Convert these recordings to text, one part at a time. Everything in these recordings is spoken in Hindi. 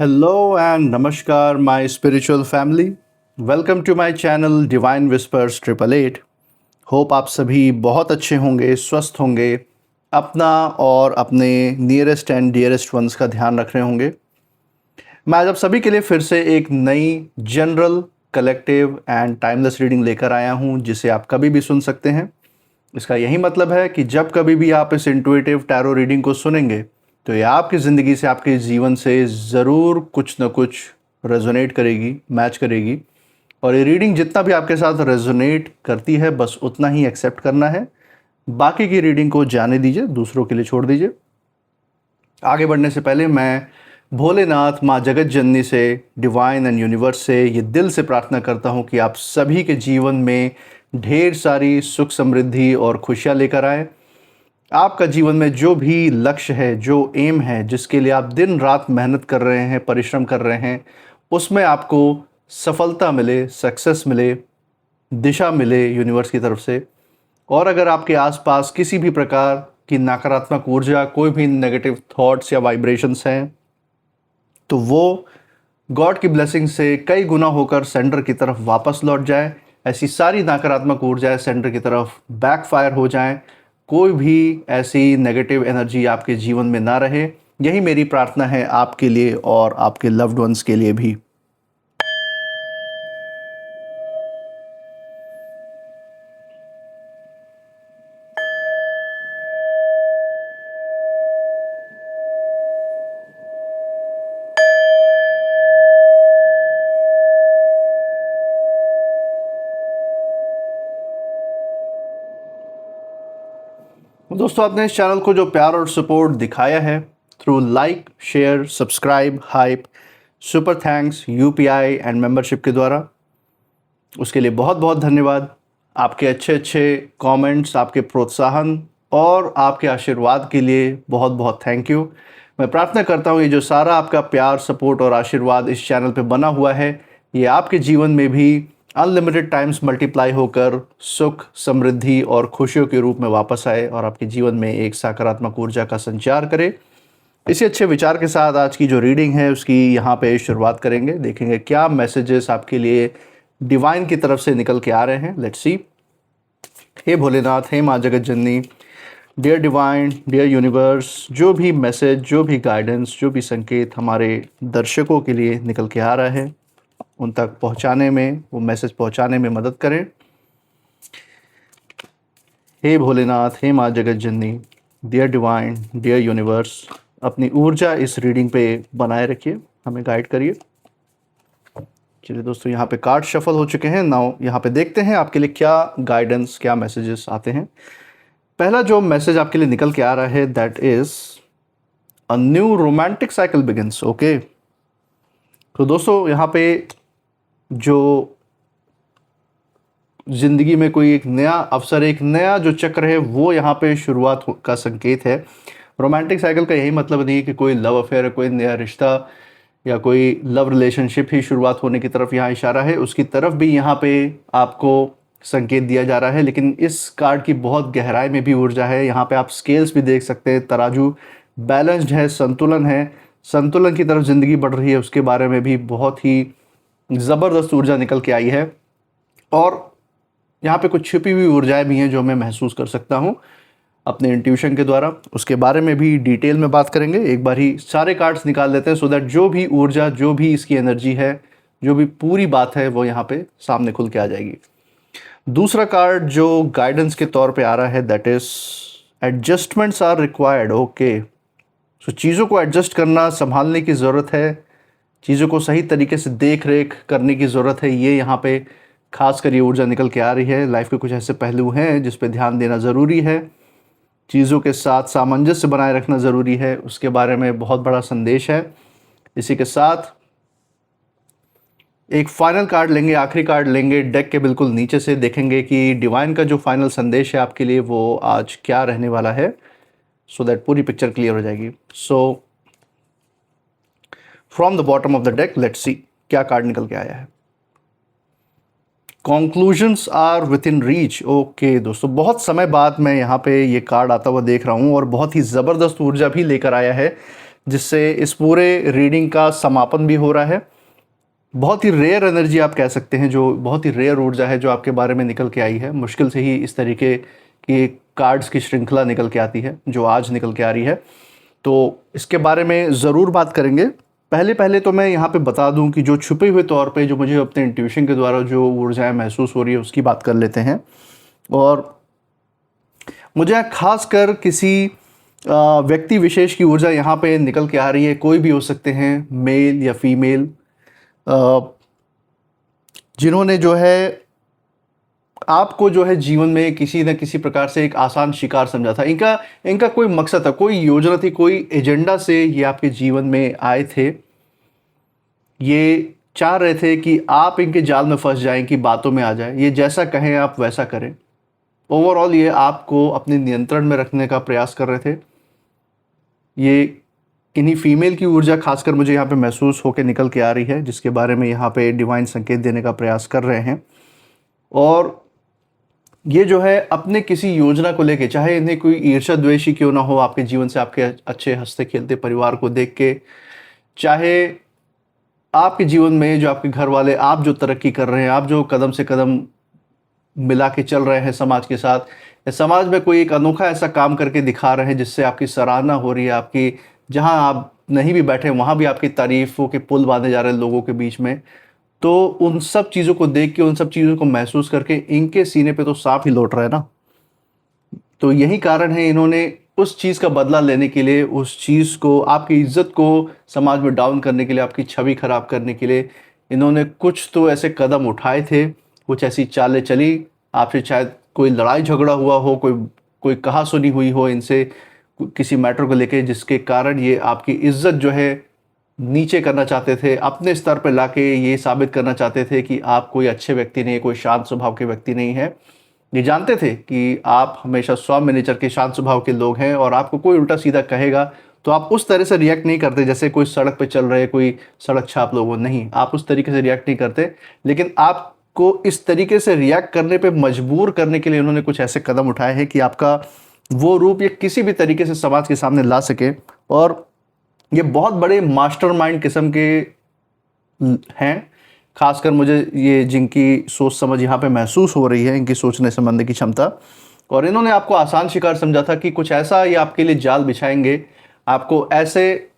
Hello and Namaskar, my spiritual family. Welcome to my channel Divine Whispers 888. Hope आप सभी बहुत अच्छे होंगे, स्वस्थ होंगे, अपना और अपने नियरेस्ट एंड डियरेस्ट वंस का ध्यान रख रहे होंगे। मैं आज आप सभी के लिए फिर से एक नई general, collective and timeless reading लेकर आया हूं, जिसे आप कभी भी सुन सकते हैं। इसका यही मतलब है कि जब कभी भी आप इस इंट्यूटिव टैरो रीडिंग को सुनेंगे तो ये आपकी ज़िंदगी से, आपके जीवन से ज़रूर कुछ ना कुछ रेजोनेट करेगी, मैच करेगी। और ये रीडिंग जितना भी आपके साथ रेजोनेट करती है, बस उतना ही एक्सेप्ट करना है। बाकी की रीडिंग को जाने दीजिए, दूसरों के लिए छोड़ दीजिए। आगे बढ़ने से पहले मैं भोलेनाथ, माँ जगत जननी से, डिवाइन एंड यूनिवर्स से ये दिल से प्रार्थना करता हूँ कि आप सभी के जीवन में ढेर सारी सुख, समृद्धि और खुशियाँ लेकर आए। आपका जीवन में जो भी लक्ष्य है, जो एम है, जिसके लिए आप दिन रात मेहनत कर रहे हैं, परिश्रम कर रहे हैं, उसमें आपको सफलता मिले, सक्सेस मिले, दिशा मिले यूनिवर्स की तरफ से। और अगर आपके आसपास किसी भी प्रकार की नकारात्मक ऊर्जा, कोई भी नेगेटिव थॉट्स या वाइब्रेशंस हैं, तो वो गॉड की ब्लेसिंग से कई गुना होकर सेंटर की तरफ वापस लौट जाए। ऐसी सारी नकारात्मक ऊर्जाएं सेंटर की तरफ बैकफायर हो जाएं। कोई भी ऐसी नेगेटिव एनर्जी आपके जीवन में ना रहे। यही मेरी प्रार्थना है आपके लिए और आपके लव्ड वंस के लिए भी। दोस्तों, आपने इस चैनल को जो प्यार और सपोर्ट दिखाया है through like, share, subscribe, hype, super thanks, UPI and membership के द्वारा, उसके लिए बहुत बहुत धन्यवाद। आपके अच्छे अच्छे कमेंट्स, आपके प्रोत्साहन और आपके आशीर्वाद के लिए बहुत बहुत थैंक यू। मैं प्रार्थना करता हूँ ये जो सारा आपका प्यार, सपोर्ट और आशीर्वाद इस चैनल पे बना हुआ है, ये आपके जीवन में भी अनलिमिटेड टाइम्स मल्टीप्लाई होकर सुख, समृद्धि और खुशियों के रूप में वापस आए और आपके जीवन में एक सकारात्मक ऊर्जा का संचार करे। इसी अच्छे विचार के साथ आज की जो रीडिंग है उसकी यहाँ पे शुरुआत करेंगे। देखेंगे क्या मैसेजेस आपके लिए डिवाइन की तरफ से निकल के आ रहे हैं। Let's see. हे भोलेनाथ, हे माँ जगत जननी, डियर डिवाइन, डियर यूनिवर्स, जो भी मैसेज, जो भी गाइडेंस, जो भी संकेत हमारे दर्शकों के लिए निकल के आ रहा है, उन तक पहुंचाने में, वो मैसेज पहुंचाने में मदद करें। हे भोलेनाथ, हे माँ जगत जननी, डियर डिवाइन, डियर यूनिवर्स, अपनी ऊर्जा इस रीडिंग पे बनाए रखिए, हमें गाइड करिए। चलिए दोस्तों, यहाँ पे कार्ड शफल हो चुके हैं। नाउ यहाँ पे देखते हैं आपके लिए क्या गाइडेंस, क्या मैसेजेस आते हैं। पहला जो मैसेज आपके लिए निकल के आ रहा है, that is a new romantic cycle begins. Okay, तो दोस्तों यहाँ पे जो ज़िंदगी में कोई एक नया अवसर, एक नया जो चक्र है, वो यहाँ पे शुरुआत का संकेत है। रोमांटिक साइकिल का यही मतलब नहीं है कि कोई लव अफेयर, कोई नया रिश्ता या कोई लव रिलेशनशिप ही शुरुआत होने की तरफ यहाँ इशारा है। उसकी तरफ भी यहाँ पे आपको संकेत दिया जा रहा है, लेकिन इस कार्ड की बहुत गहराई में भी ऊर्जा है। यहाँ पे आप स्केल्स भी देख सकते हैं, तराजू बैलेंस्ड है, संतुलन है, संतुलन की तरफ ज़िंदगी बढ़ रही है, उसके बारे में भी बहुत ही ज़बरदस्त ऊर्जा निकल के आई है। और यहाँ पे कुछ छिपी हुई ऊर्जाएं भी हैं जो मैं महसूस कर सकता हूँ अपने इंट्यूशन के द्वारा। उसके बारे में भी डिटेल में बात करेंगे। एक बार ही सारे कार्ड्स निकाल लेते हैं सो दैट जो भी ऊर्जा, जो भी इसकी एनर्जी है, जो भी पूरी बात है, वो यहाँ पे सामने खुल के आ जाएगी। दूसरा कार्ड जो गाइडेंस के तौर पे आ रहा है, that is adjustments are required. Okay, so चीज़ों को एडजस्ट करना, संभालने की ज़रूरत है, चीज़ों को सही तरीके से देख रेख करने की ज़रूरत है। ये यहाँ पे खास कर ये ऊर्जा निकल के आ रही है। लाइफ के कुछ ऐसे पहलू हैं जिस पे ध्यान देना ज़रूरी है, चीज़ों के साथ सामंजस्य बनाए रखना ज़रूरी है, उसके बारे में बहुत बड़ा संदेश है। इसी के साथ एक फाइनल कार्ड लेंगे, आखिरी कार्ड लेंगे डेक के बिल्कुल नीचे से। देखेंगे कि डिवाइन का जो फाइनल संदेश है आपके लिए वो आज क्या रहने वाला है, सो दैट पूरी पिक्चर क्लियर हो जाएगी। So from the bottom of the deck, let's see क्या कार्ड निकल के आया है। Conclusions are within reach. Okay दोस्तों, बहुत समय बाद मैं यहाँ पे ये कार्ड आता हुआ देख रहा हूँ और बहुत ही ज़बरदस्त ऊर्जा भी लेकर आया है। जिससे इस पूरे रीडिंग का समापन भी हो रहा है। बहुत ही रेयर एनर्जी आप कह सकते हैं, जो बहुत ही रेयर ऊर्जा है जो आपके बारे में निकल के आई है। मुश्किल से ही इस तरीके की कार्ड्स की श्रृंखला निकल के आती है जो आज निकल के आ रही है, तो इसके बारे में ज़रूर बात करेंगे। पहले पहले तो मैं यहाँ पे बता दूँ कि जो छुपे हुए तौर पे जो मुझे अपने इंट्यूशन के द्वारा जो ऊर्जाएं महसूस हो रही है उसकी बात कर लेते हैं। और मुझे खासकर किसी व्यक्ति विशेष की ऊर्जा यहाँ पे निकल के आ रही है। कोई भी हो सकते हैं, मेल या फीमेल, जिन्होंने जो है आपको जो है जीवन में किसी न किसी प्रकार से एक आसान शिकार समझा था। इनका इनका कोई मकसद था, कोई योजना थी, कोई एजेंडा से ये आपके जीवन में आए थे। ये चाह रहे थे कि आप इनके जाल में फंस जाएं, कि बातों में आ जाएं, ये जैसा कहें आप वैसा करें। ओवरऑल ये आपको अपने नियंत्रण में रखने का प्रयास कर रहे थे। ये इन्हीं फीमेल की ऊर्जा खासकर मुझे यहाँ पे महसूस होकर निकल के आ रही है, जिसके बारे में यहाँ पे डिवाइन संकेत देने का प्रयास कर रहे हैं। और ये जो है अपने किसी योजना को लेके, चाहे इन्हें कोई ईर्ष्या द्वेष ही क्यों ना हो आपके जीवन से, आपके अच्छे हंसते खेलते परिवार को देख के, चाहे आपके जीवन में जो आपके घर वाले, आप जो तरक्की कर रहे हैं, आप जो कदम से कदम मिला के चल रहे हैं समाज के साथ, या समाज में कोई एक अनोखा ऐसा काम करके दिखा रहे हैं जिससे आपकी सराहना हो रही है, आपकी जहां आप नहीं भी बैठे वहां भी आपकी तारीफों के पुल बांधे जा रहे हैं लोगों के बीच में, तो उन सब चीज़ों को देख के, उन सब चीज़ों को महसूस करके इनके सीने पे तो सांप ही लौट रहा है ना। तो यही कारण है इन्होंने उस चीज़ का बदला लेने के लिए, उस चीज़ को, आपकी इज्जत को समाज में डाउन करने के लिए, आपकी छवि खराब करने के लिए इन्होंने कुछ तो ऐसे कदम उठाए थे, कुछ ऐसी चालें चली। आपसे शायद कोई लड़ाई झगड़ा हुआ हो, कोई कहा सुनी हुई हो इनसे किसी मैटर को लेके, जिसके कारण ये आपकी इज्जत जो है नीचे करना चाहते थे, अपने स्तर पर लाके ये साबित करना चाहते थे कि आप कोई अच्छे व्यक्ति नहीं है, कोई शांत स्वभाव के व्यक्ति नहीं है। ये जानते थे कि आप हमेशा सौम्य नेचर के, शांत स्वभाव के लोग हैं, और आपको कोई उल्टा सीधा कहेगा तो आप उस तरह से रिएक्ट नहीं करते जैसे कोई सड़क पे चल रहे, कोई सड़क छाप लोगों, नहीं, आप उस तरीके से रिएक्ट नहीं करते। लेकिन आपको इस तरीके से रिएक्ट करने पे मजबूर करने के लिए उन्होंने कुछ ऐसे कदम उठाए हैं कि आपका वो रूप ये किसी भी तरीके से समाज के सामने ला सके। और ये बहुत बड़े मास्टरमाइंड किस्म के हैं। खासकर मुझे ये जिनकी सोच समझ यहाँ पे महसूस हो रही है, इनकी सोचने समझने की क्षमता, और इन्होंने आपको आसान शिकार समझा था कि कुछ ऐसा ये आपके लिए जाल बिछाएंगे, आपको ऐसे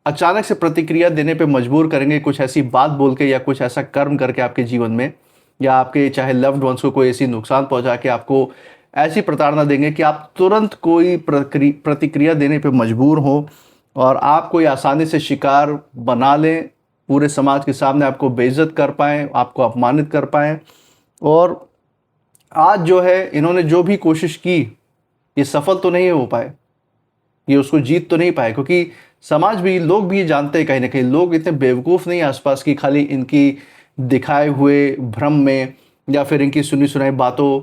अचानक से प्रतिक्रिया देने पे मजबूर करेंगे, कुछ ऐसी बात बोल के या कुछ ऐसा कर्म करके आपके जीवन में, या आपके चाहे लव्ड वंस को कोई ऐसी नुकसान पहुंचा के आपको ऐसी प्रताड़ना देंगे कि आप तुरंत कोई प्रतिक्रिया देने पे मजबूर हो, और आप कोई आसानी से शिकार बना लें, पूरे समाज के सामने आपको बेइज्जत कर पाएँ, आपको अपमानित कर पाएँ। और आज जो है इन्होंने जो भी कोशिश की, ये सफल तो नहीं हो पाए, ये उसको जीत तो नहीं पाए, क्योंकि समाज भी, लोग भी ये जानते हैं कहीं ना कहीं, लोग इतने बेवकूफ़ नहीं आसपास की खाली इनकी दिखाए हुए भ्रम में या फिर इनकी सुनी सुनाई बातों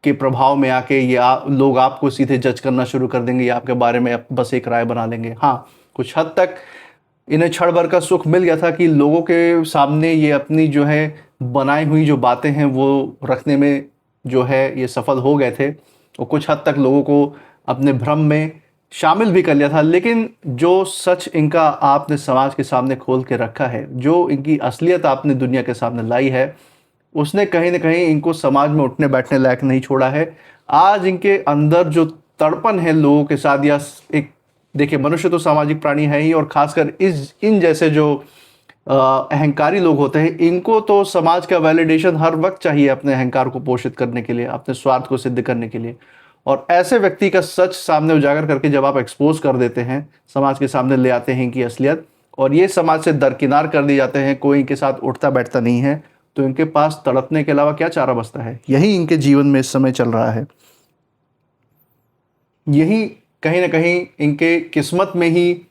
के प्रभाव में आके ये लोग आपको सीधे जज करना शुरू कर देंगे, या आपके बारे में बस एक राय बना लेंगे। हाँ, कुछ हद तक इन्हें क्षण भर का सुख मिल गया था कि लोगों के सामने ये अपनी जो है बनाई हुई जो बातें हैं वो रखने में जो है ये सफल हो गए थे, और कुछ हद तक लोगों को अपने भ्रम में शामिल भी कर लिया था। लेकिन जो सच इनका आपने समाज के सामने खोल के रखा है, जो इनकी असलियत आपने दुनिया के सामने लाई है, उसने कहीं ना कहीं इनको समाज में उठने बैठने लायक नहीं छोड़ा है। आज इनके अंदर जो तड़पन है लोगों के साथ, या एक, देखिए मनुष्य तो सामाजिक प्राणी है ही, और खासकर इन जैसे जो अहंकारी लोग होते हैं, इनको तो समाज का वैलिडेशन हर वक्त चाहिए अपने अहंकार को पोषित करने के लिए, अपने स्वार्थ को सिद्ध करने के लिए। और ऐसे व्यक्ति का सच सामने उजागर करके जब आप एक्सपोज कर देते हैं, समाज के सामने ले आते हैं इनकी असलियत, और ये समाज से दरकिनार कर दिए जाते हैं, कोई इनके साथ उठता बैठता नहीं है, तो इनके पास तड़पने के अलावा क्या चारा बचता है। यही इनके जीवन में इस समय चल रहा है। यही कहीं ना कहीं इनके किस्मत में ही,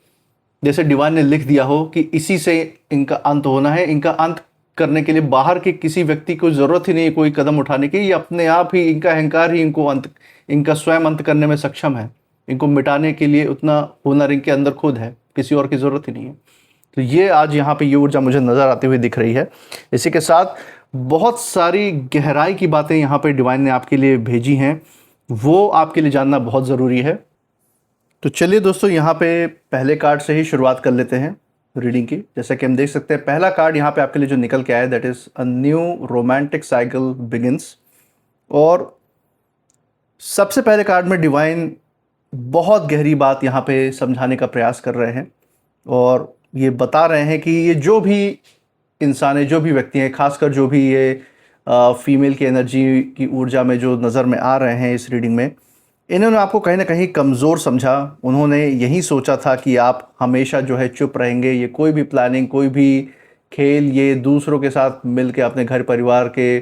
जैसे डिवाइन ने लिख दिया हो कि इसी से इनका अंत होना है। इनका अंत करने के लिए बाहर के किसी व्यक्ति को ज़रूरत ही नहीं है कोई कदम उठाने की, ये अपने आप ही, इनका अहंकार ही इनको इनका स्वयं अंत करने में सक्षम है। इनको मिटाने के लिए उतना हुनर इनके अंदर खुद है, किसी और की ज़रूरत ही नहीं है। तो ये आज यहाँ पे ये ऊर्जा मुझे नज़र आती हुई दिख रही है। इसी के साथ बहुत सारी गहराई की बातें यहाँ पे डिवाइन ने आपके लिए भेजी हैं, वो आपके लिए जानना बहुत ज़रूरी है। तो चलिए दोस्तों, यहाँ पे पहले कार्ड से ही शुरुआत कर लेते हैं रीडिंग की। जैसा कि हम देख सकते हैं, पहला कार्ड यहाँ पे आपके लिए जो निकल के आया है, that is a new romantic cycle begins. और सबसे पहले कार्ड में डिवाइन बहुत गहरी बात यहाँ पे समझाने का प्रयास कर रहे हैं और ये बता रहे हैं कि ये जो भी इंसान है, जो भी व्यक्ति हैं, खासकर जो भी ये फीमेल की एनर्जी की ऊर्जा में जो नज़र में आ रहे हैं इस रीडिंग में, इन्होंने आपको कहीं ना कहीं कमज़ोर समझा। उन्होंने यही सोचा था कि आप हमेशा जो है चुप रहेंगे, ये कोई भी प्लानिंग, कोई भी खेल ये दूसरों के साथ मिल के, अपने घर परिवार के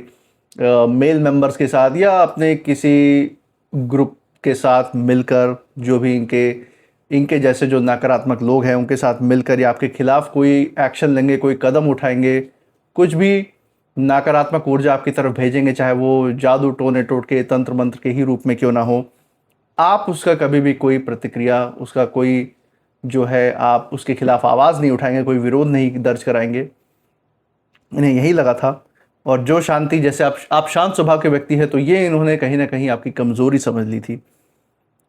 मेल मेंबर्स के साथ या अपने किसी ग्रुप के साथ मिलकर, जो भी इनके जैसे जो नकारात्मक लोग हैं उनके साथ मिलकर या आपके खिलाफ कोई एक्शन लेंगे, कोई कदम उठाएंगे, कुछ भी नकारात्मक ऊर्जा आपकी तरफ भेजेंगे, चाहे वो जादू टोने टोटके तंत्र मंत्र के ही रूप में क्यों ना हो, आप उसका कभी भी कोई प्रतिक्रिया, उसका कोई जो है आप उसके खिलाफ आवाज़ नहीं उठाएंगे, कोई विरोध नहीं दर्ज कराएंगे। इन्हें यही लगा था। और जो शांति, जैसे आप शांत स्वभाव के व्यक्ति हैं, तो ये इन्होंने कहीं ना कहीं आपकी कमज़ोरी समझ ली थी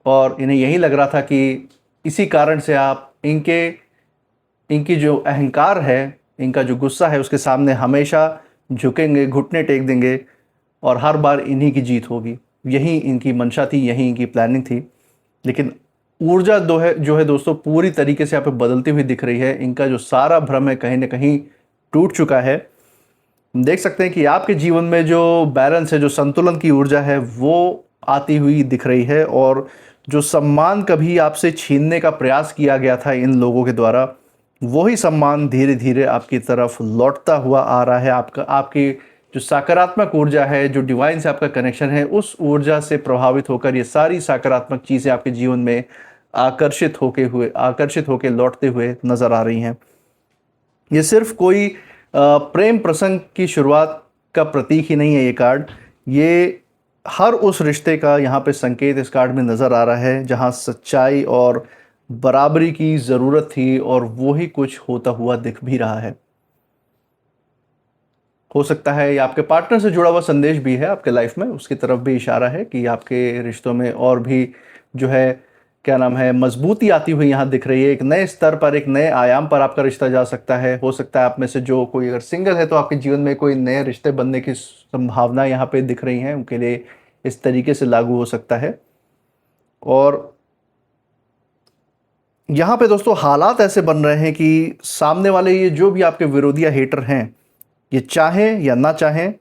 और इन्हें यही लग रहा था कि इसी कारण से आप इनकी जो अहंकार है, इनका जो गुस्सा है, उसके सामने हमेशा झुकेंगे, घुटने टेक देंगे और हर बार इन्हीं की जीत होगी। यही इनकी मंशा थी, यही इनकी प्लानिंग थी। लेकिन ऊर्जा जो है दोस्तों, पूरी तरीके से यहाँ पे बदलती हुई दिख रही है। इनका जो सारा भ्रम है कहीं ना कहीं टूट चुका है। देख सकते हैं कि आपके जीवन में जो बैलेंस है, जो संतुलन की ऊर्जा है, वो आती हुई दिख रही है और जो सम्मान कभी आपसे छीनने का प्रयास किया गया था इन लोगों के द्वारा, वही सम्मान धीरे धीरे आपकी तरफ लौटता हुआ आ रहा है। आपकी जो सकारात्मक ऊर्जा है, जो डिवाइन से आपका कनेक्शन है, उस ऊर्जा से प्रभावित होकर ये सारी सकारात्मक चीज़ें आपके जीवन में आकर्षित होके लौटते हुए नज़र आ रही हैं। ये सिर्फ कोई प्रेम प्रसंग की शुरुआत का प्रतीक ही नहीं है ये कार्ड, ये हर उस रिश्ते का यहाँ पे संकेत इस कार्ड में नज़र आ रहा है जहाँ सच्चाई और बराबरी की ज़रूरत थी और वो ही कुछ होता हुआ दिख भी रहा है। हो सकता है ये आपके पार्टनर से जुड़ा हुआ संदेश भी है आपके लाइफ में, उसकी तरफ भी इशारा है कि आपके रिश्तों में और भी जो है, क्या नाम है, मजबूती आती हुई यहाँ दिख रही है। एक नए स्तर पर, एक नए आयाम पर आपका रिश्ता जा सकता है। हो सकता है आप में से जो कोई अगर सिंगल है तो आपके जीवन में कोई नए रिश्ते बनने की संभावना यहाँ पे दिख रही हैं, उनके लिए इस तरीके से लागू हो सकता है। और यहाँ पे दोस्तों हालात ऐसे बन रहे हैं कि सामने वाले, ये जो भी आपके विरोधी या हेटर हैं, ये चाहें या ना चाहें,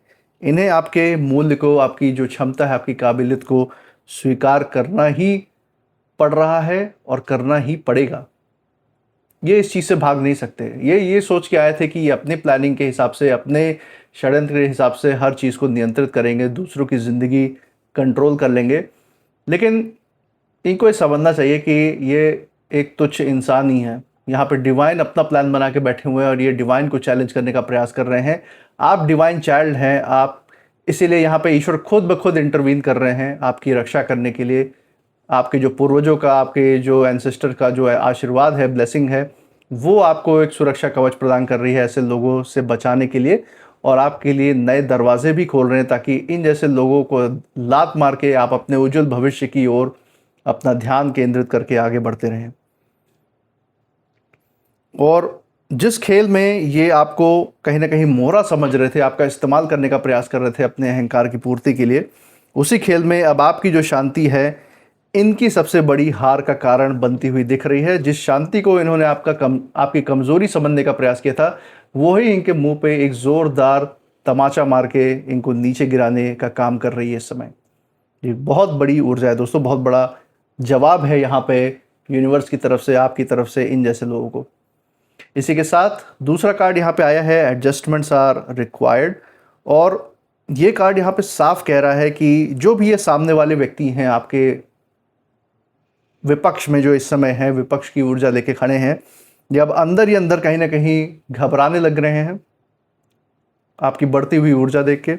इन्हें आपके मूल्य को, आपकी जो क्षमता है, आपकी काबिलियत को स्वीकार करना ही पड़ रहा है और करना ही पड़ेगा। ये इस चीज़ से भाग नहीं सकते। ये सोच के आए थे कि ये अपने प्लानिंग के हिसाब से, अपने षड्यंत्र के हिसाब से हर चीज़ को नियंत्रित करेंगे, दूसरों की ज़िंदगी कंट्रोल कर लेंगे। लेकिन इनको ये समझना चाहिए कि ये एक तुच्छ इंसान ही है। यहाँ पे डिवाइन अपना प्लान बना के बैठे हुए हैं और ये डिवाइन को चैलेंज करने का प्रयास कर रहे हैं। आप डिवाइन चाइल्ड हैं, आप इसीलिए यहाँ पे ईश्वर खुद ब खुद इंटरवीन कर रहे हैं आपकी रक्षा करने के लिए। आपके जो पूर्वजों का, आपके जो एंसेस्टर का जो है आशीर्वाद है, ब्लेसिंग है, वो आपको एक सुरक्षा कवच प्रदान कर रही है ऐसे लोगों से बचाने के लिए, और आपके लिए नए दरवाजे भी खोल रहे हैं ताकि इन जैसे लोगों को लात मार के आप अपने उज्जवल भविष्य की ओर अपना ध्यान केंद्रित करके आगे बढ़ते रहें। और जिस खेल में ये आपको कहीं ना कहीं मोहरा समझ रहे थे, आपका इस्तेमाल करने का प्रयास कर रहे थे अपने अहंकार की पूर्ति के लिए, उसी खेल में अब आपकी जो शांति है इनकी सबसे बड़ी हार का कारण बनती हुई दिख रही है। जिस शांति को इन्होंने आपकी कमज़ोरी समझने का प्रयास किया था, वही इनके मुंह पे एक ज़ोरदार तमाचा मार के इनको नीचे गिराने का काम कर रही है इस समय। ये बहुत बड़ी ऊर्जा है दोस्तों, बहुत बड़ा जवाब है यहाँ पे यूनिवर्स की तरफ से, आपकी तरफ से इन जैसे लोगों को। इसी के साथ दूसरा कार्ड यहाँ पे आया है, एडजस्टमेंट्स आर रिक्वायर्ड। और ये कार्ड यहाँ पे साफ कह रहा है कि जो भी ये सामने वाले व्यक्ति हैं आपके विपक्ष में, जो इस समय है विपक्ष की ऊर्जा लेके खड़े हैं, ये अब अंदर ही अंदर कहीं ना कहीं घबराने लग रहे हैं आपकी बढ़ती हुई ऊर्जा देख के।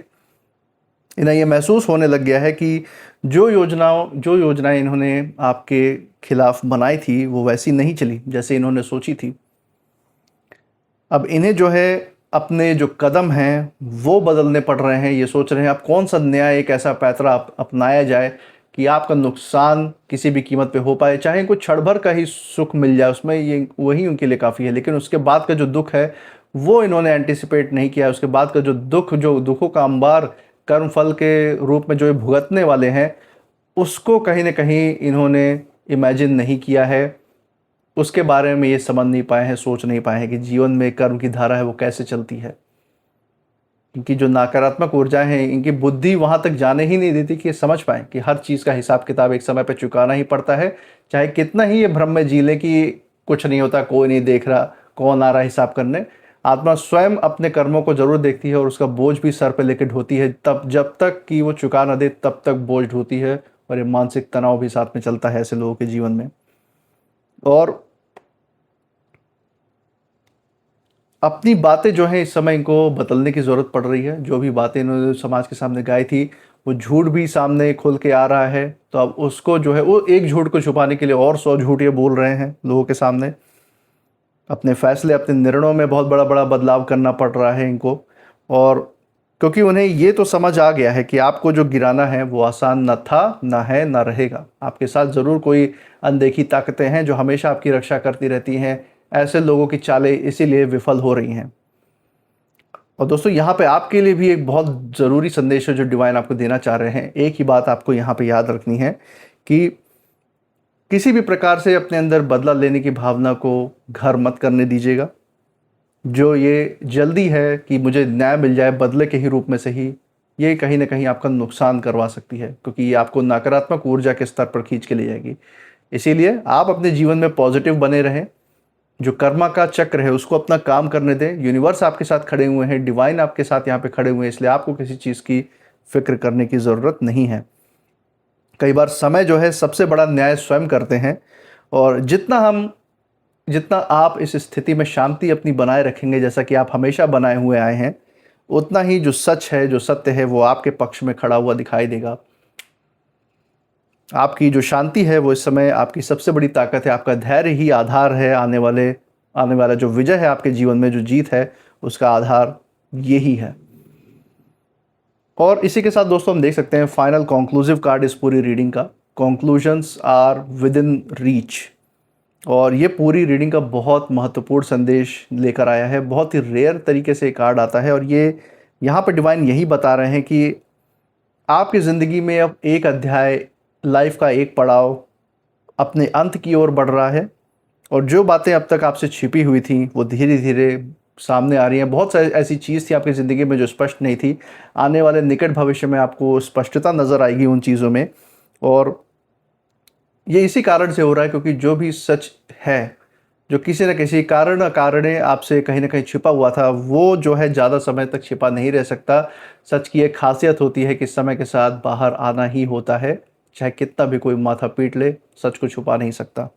इन्हें ये महसूस होने लग गया है कि जो योजनाएं इन्होंने आपके खिलाफ बनाई थी वो वैसी नहीं चली जैसे इन्होंने सोची थी। अब इन्हें जो है अपने जो कदम हैं वो बदलने पड़ रहे हैं। ये सोच रहे हैं अब कौन सा नया एक ऐसा पैतरा अपनाया जाए कि आपका नुकसान किसी भी कीमत पे हो पाए, चाहे कुछ क्षण भर का ही सुख मिल जाए उसमें, ये वही उनके लिए काफ़ी है। लेकिन उसके बाद का जो दुख है वो इन्होंने एंटिसिपेट नहीं किया। उसके बाद का जो दुख, जो दुखों का अंबार कर्म फल के रूप में जो ये भुगतने वाले हैं, उसको कहीं ना कहीं इन्होंने इमेजिन नहीं किया है। उसके बारे में ये समझ नहीं पाए हैं, सोच नहीं पाए हैं कि जीवन में कर्म की धारा है वो कैसे चलती है। इनकी जो नकारात्मक ऊर्जा है, इनकी बुद्धि वहाँ तक जाने ही नहीं देती कि ये समझ पाएँ कि हर चीज़ का हिसाब किताब एक समय पे चुकाना ही पड़ता है। चाहे कितना ही ये भ्रम में जी लें कि कुछ नहीं होता, कोई नहीं देख रहा, कौन आ रहा है हिसाब करने। आत्मा स्वयं अपने कर्मों को ज़रूर देखती है और उसका बोझ भी सर पे लेके ढोती है। तब जब तक कि वो चुका ना दे तब तक बोझ ढोती है, और ये मानसिक तनाव भी साथ में चलता है ऐसे लोगों के जीवन में। और अपनी बातें जो हैं इस समय इनको बदलने की ज़रूरत पड़ रही है। जो भी बातें इन्होंने समाज के सामने गाई थी, वो झूठ भी सामने खुल के आ रहा है। तो अब उसको जो है, वो एक झूठ को छुपाने के लिए और 100 झूठ ये बोल रहे हैं लोगों के सामने। अपने फैसले, अपने निर्णयों में बहुत बड़ा बड़ा बदलाव करना पड़ रहा है इनको। और क्योंकि उन्हें ये तो समझ आ गया है कि आपको जो गिराना है वो आसान न था, ना है, ना रहेगा। आपके साथ ज़रूर कोई अनदेखी ताकतें हैं जो हमेशा आपकी रक्षा करती रहती हैं। ऐसे लोगों की चालें इसीलिए विफल हो रही हैं। और दोस्तों, यहाँ पे आपके लिए भी एक बहुत ज़रूरी संदेश है जो डिवाइन आपको देना चाह रहे हैं। एक ही बात आपको यहाँ पे याद रखनी है कि किसी भी प्रकार से अपने अंदर बदला लेने की भावना को घर मत करने दीजिएगा। जो ये जल्दी है कि मुझे न्याय मिल जाए बदले के ही रूप में से ही, ये कहीं ना कहीं आपका नुकसान करवा सकती है, क्योंकि ये आपको नकारात्मक ऊर्जा के स्तर पर खींच के ले जाएगी। इसीलिए आप अपने जीवन में पॉजिटिव बने रहें। जो कर्मा का चक्र है उसको अपना काम करने दें। यूनिवर्स आपके साथ खड़े हुए हैं, डिवाइन आपके साथ यहाँ पे खड़े हुए हैं, इसलिए आपको किसी चीज़ की फिक्र करने की ज़रूरत नहीं है। कई बार समय जो है सबसे बड़ा न्याय स्वयं करते हैं। और जितना आप इस स्थिति में शांति अपनी बनाए रखेंगे, जैसा कि आप हमेशा बनाए हुए आए हैं, उतना ही जो सच है, जो सत्य है, वो आपके पक्ष में खड़ा हुआ दिखाई देगा। आपकी जो शांति है वो इस समय आपकी सबसे बड़ी ताकत है। आपका धैर्य ही आधार है। आने वाला जो विजय है आपके जीवन में, जो जीत है, उसका आधार यही है। और इसी के साथ दोस्तों हम देख सकते हैं फाइनल कंक्लूसिव कार्ड इस पूरी रीडिंग का, conclusions are within reach. और ये पूरी रीडिंग का बहुत महत्वपूर्ण संदेश लेकर आया है। बहुत ही रेयर तरीके से कार्ड आता है, और ये यहाँ पर डिवाइन यही बता रहे हैं कि आपकी ज़िंदगी में अब एक अध्याय, लाइफ का एक पड़ाव अपने अंत की ओर बढ़ रहा है। और जो बातें अब तक आपसे छिपी हुई थी वो धीरे धीरे सामने आ रही हैं। बहुत सारी ऐसी चीज़ थी आपकी ज़िंदगी में जो स्पष्ट नहीं थी। आने वाले निकट भविष्य में आपको स्पष्टता नज़र आएगी उन चीज़ों में। और ये इसी कारण से हो रहा है क्योंकि जो भी सच है, जो किसी न किसी कारण अकारणे आपसे कहीं ना कहीं छिपा हुआ था, वो जो है ज़्यादा समय तक छिपा नहीं रह सकता। सच की एक खासियत होती है कि समय के साथ बाहर आना ही होता है। चाहे कितना भी कोई माथा पीट ले, सच को छुपा नहीं सकता।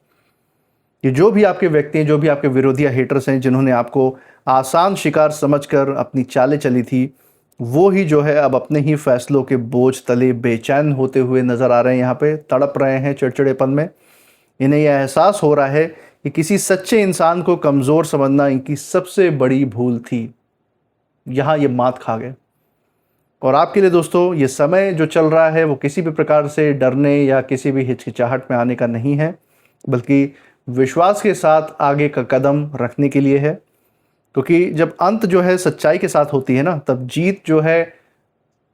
ये जो भी आपके व्यक्ति हैं, जो भी आपके विरोधी या हेटर्स हैं, जिन्होंने आपको आसान शिकार समझकर अपनी चालें चली थी, वो ही जो है अब अपने ही फैसलों के बोझ तले बेचैन होते हुए नज़र आ रहे हैं। यहाँ पे तड़प रहे हैं चिड़चिड़ेपन में। इन्हें यह एहसास हो रहा है कि किसी सच्चे इंसान को कमज़ोर समझना इनकी सबसे बड़ी भूल थी। यहाँ ये मात खा गए। और आपके लिए दोस्तों, ये समय जो चल रहा है वो किसी भी प्रकार से डरने या किसी भी हिचकिचाहट में आने का नहीं है, बल्कि विश्वास के साथ आगे का कदम रखने के लिए है। क्योंकि जब अंत जो है सच्चाई के साथ होती है ना, तब जीत जो है,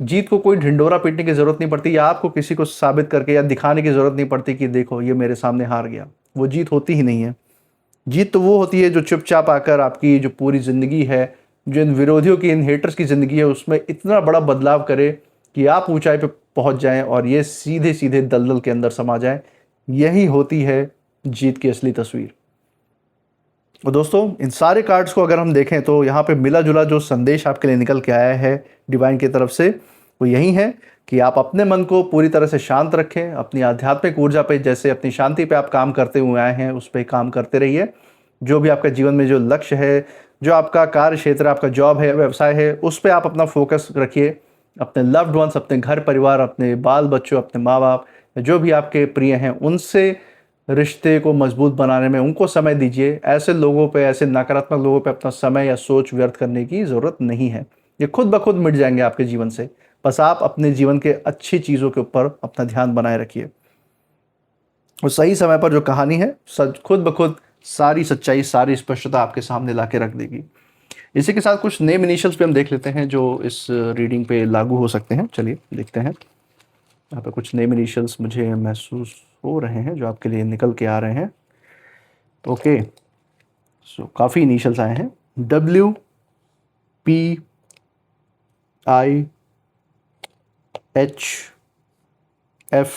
जीत को कोई ढिंडोरा पीटने की ज़रूरत नहीं पड़ती, या आपको किसी को साबित करके या दिखाने की ज़रूरत नहीं पड़ती कि देखो ये मेरे सामने हार गया। वो जीत होती ही नहीं है। जीत तो वो होती है जो चुपचाप आकर आपकी जो पूरी ज़िंदगी है, जो इन विरोधियों की, इन हेटर्स की ज़िंदगी है, उसमें इतना बड़ा बदलाव करे कि आप ऊंचाई पे पहुंच जाएं और ये सीधे सीधे दलदल के अंदर समा जाएं। यही होती है जीत की असली तस्वीर। और दोस्तों, इन सारे कार्ड्स को अगर हम देखें तो यहाँ पे मिला जुला जो संदेश आपके लिए निकल के आया है डिवाइन की तरफ से, वो यही है कि आप अपने मन को पूरी तरह से शांत रखें। अपनी आध्यात्मिक ऊर्जा पे, जैसे अपनी शांति पे आप काम करते हुए आए हैं, उस पर काम करते रहिए। जो भी आपका जीवन में जो लक्ष्य है, जो आपका कार्य क्षेत्र, आपका जॉब है, व्यवसाय है, उस पर आप अपना फोकस रखिए। अपने लव्ड वंस, अपने घर परिवार, अपने बाल बच्चों, अपने माँ बाप, जो भी आपके प्रिय हैं, उनसे रिश्ते को मजबूत बनाने में उनको समय दीजिए। ऐसे लोगों पे, ऐसे नकारात्मक लोगों पे अपना समय या सोच व्यर्थ करने की ज़रूरत नहीं है। ये खुद ब खुद मिट जाएंगे आपके जीवन से। बस आप अपने जीवन के अच्छी चीज़ों के ऊपर अपना ध्यान बनाए रखिए और सही समय पर जो कहानी है सच खुद ब खुद सारी सच्चाई, सारी स्पष्टता आपके सामने ला के रख देगी। इसी के साथ कुछ नेम इनिशियल्स पे हम देख लेते हैं जो इस रीडिंग पे लागू हो सकते हैं। चलिए देखते हैं। यहाँ पे कुछ नेम इनिशियल्स मुझे महसूस हो रहे हैं जो आपके लिए निकल के आ रहे हैं। ओके, सो काफ़ी इनिशियल्स आए हैं। W P I H F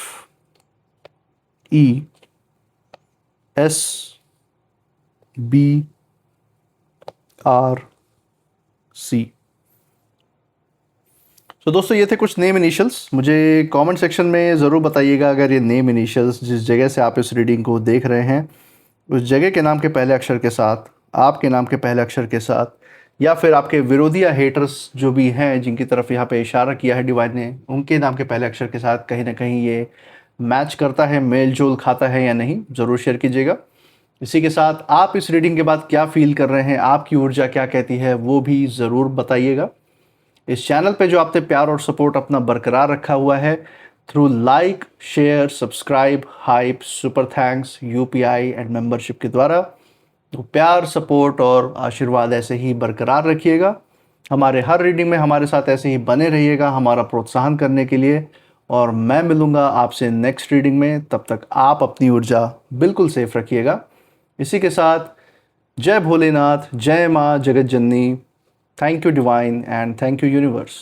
E S B R C। तो दोस्तों ये थे कुछ नेम इनिशियल्स। मुझे कमेंट सेक्शन में ज़रूर बताइएगा अगर ये नेम इनिशियल्स जिस जगह से आप इस रीडिंग को देख रहे हैं उस जगह के नाम के पहले अक्षर के साथ, आपके नाम के पहले अक्षर के साथ, या फिर आपके विरोधी या हेटर्स जो भी हैं जिनकी तरफ यहाँ पे इशारा किया है डिवाइन ने, उनके नाम के पहले अक्षर के साथ कहीं ना कहीं ये मैच करता है, मेल जोल खाता है या नहीं, ज़रूर शेयर कीजिएगा। इसी के साथ आप इस रीडिंग के बाद क्या फील कर रहे हैं, आपकी ऊर्जा क्या कहती है, वो भी ज़रूर बताइएगा। इस चैनल पे जो आपने प्यार और सपोर्ट अपना बरकरार रखा हुआ है through like, share, subscribe, hype, super thanks, UPI and membership के द्वारा, तो प्यार, सपोर्ट और आशीर्वाद ऐसे ही बरकरार रखिएगा। हमारे हर रीडिंग में हमारे साथ ऐसे ही बने रहिएगा हमारा प्रोत्साहन करने के लिए। और मैं मिलूँगा आपसे नेक्स्ट रीडिंग में, तब तक आप अपनी ऊर्जा बिल्कुल सेफ रखिएगा। इसी के साथ जय भोलेनाथ, जय माँ जगत जननी। Thank you divine and thank you universe.